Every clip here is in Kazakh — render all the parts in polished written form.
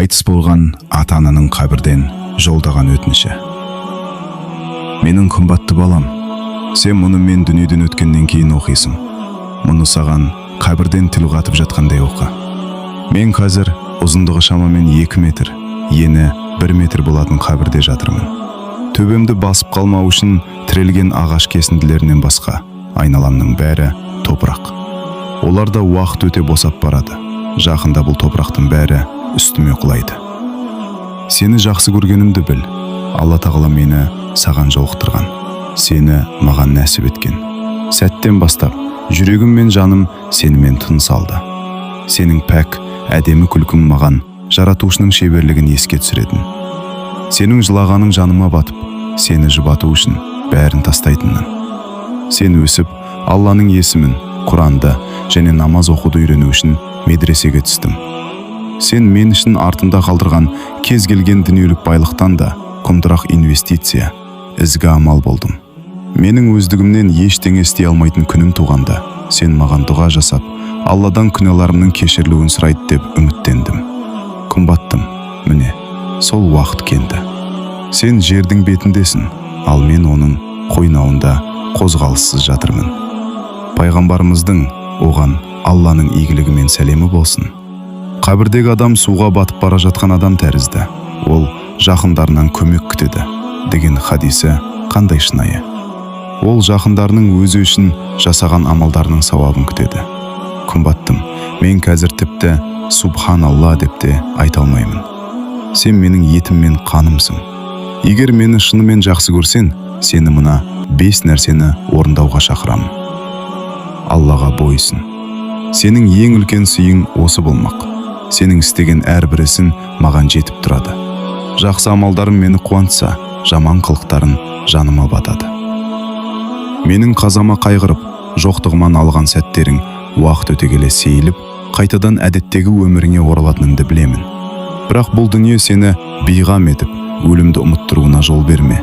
қайтыс болған ата-ананың қабірден жолдаған өтініші. Менің қымбатты балам, сен мұны мен дүниеден өткеннен кейін оқисың. Мұны саған қабірден тіл қатып жатқандай оқы. Мен қазір ұзындығы шамамен 2 метр, ені 1 метр болатын қабірде жатырмын. Төбемді басып қалмау үшін тірелген ағаш кесінділерінен басқа айналамның бәрі топырақ. Оларда уақыт өте босап барады. Жақында бұл топырақтың бәрі үстіме құлайды. Сені жақсы көргенімді біл. Алла тағала мені саған жолықтырған. Сені маған нәсіп еткен. Сәттен бастап жүрегім мен жаным сенімен тыныс алды. Сенің пәк, әдемі күлкің маған жаратушының шеберлігін еске түсіретін. Сенің жылағаның жаныма батып, сені жұбату үшін бәрін тастайтыннан. Сен өсіп, Алланың есімін, Құранды және намаз оқуды үйрену үшін медресеге түстім. Сен мен үшін артында қалдырған кез келген дүниелік байлықтан да құндырақ инвестиция, ізгі амал болдым. Менің өздігімнен ештеңе істей алмайтын күнім туғанда, сен маған дұға жасап, Алладан күнәларымның кешірілуін сұрайды деп үміттендім. Қымбаттым, міне, сол уақыт келді. Сен жердің бетіндесің, ал мен оның қойнауында қозғалыссыз жатырмын. Пайғамбарымыздың оған Алланың игілігі мен сәлемі болсын. Қабірдегі адам суға батып бара жатқан адам тәрізді. Ол жақындарынан көмек күтеді деген хадисі қандай шынайы. Ол жақындарының өзі үшін жасаған амалдарының сауабын күтеді. Қымбаттым, мен қазір тіпті Субханалла деп те айта алмаймын. Сен менің етім мен қанымсың. Егер мені шынымен жақсы көрсең, сені мына 5 нәрсені орындауға шақырамын. Аллаға бойсын. Сенің ең үлкен сүйің осы болмақ. Сенің істеген әрбір ісің маған жетіп тұрады. Жақсы амалдарым мені қуантса, жаман қылықтарың жаныма батады. Менің қазама қайғырып, жоқтығыман алған сәттерің уақыт өте келе сейіліп, қайтадан әдеттегі өміріңе оралатыныңды білемін. Бірақ бұл дүние сені бейғам етіп, өлімді ұмыттыруына жол берме.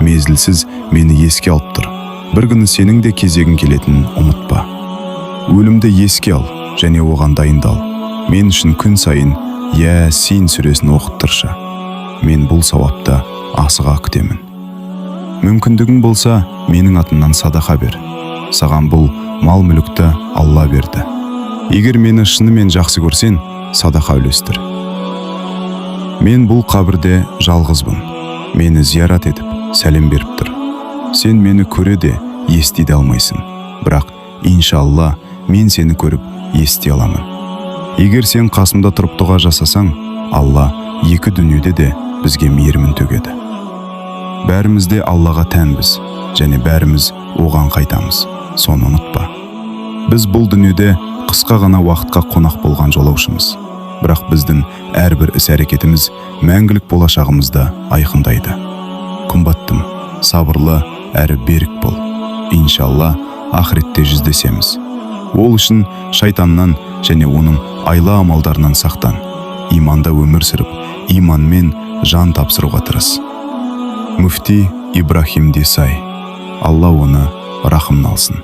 Мезілсіз мені еске алып тұр. Бір күні сенің де кезегің келетінін ұмытпа. Өлімді еске ал және оған дайындал. Мен үшін күн сайын Ясин сүресін оқып тұршы. Мен бұл сауапты асыға күтемін. Мүмкіндігің болса, менің атымнан садақа бер. Саған бұл мал-мүлікті Алла берді. Егер мені шынымен жақсы көрсең, садақа үлестір. Мен бұл қабірде жалғызбын. Мені зиярат етіп, сәлем беріп тұр. Сен мені көре де, ести де алмайсың. Бірақ, иншалла, мен сені көріп, ести аламын. Егер сен қасымда тұрып дұға жасасаң, Алла екі дүниеде де бізге мейірімін төгеді. Бәрімізде Аллаға тәнбіз, және бәріміз оған қайтамыз. Соны ұмытпа. Біз бұл дүниеде қысқа ғана уақытқа қонақ болған жолаушымыз. Бірақ біздің әрбір іс-әрекетіміз мәңгілік болашағымызды айқындайды. Қымбаттым, сабырлы әрі берік бол. Иншалла, ақыретте жүздесеміз. Ол үшін шайтаннан және оның айла амалдарынан сақтан. Иманда өмір сүріп, иманмен жан тапсыруға тырыс. Мүфти Ибрахим Десай. Алла оны рахымын алсын.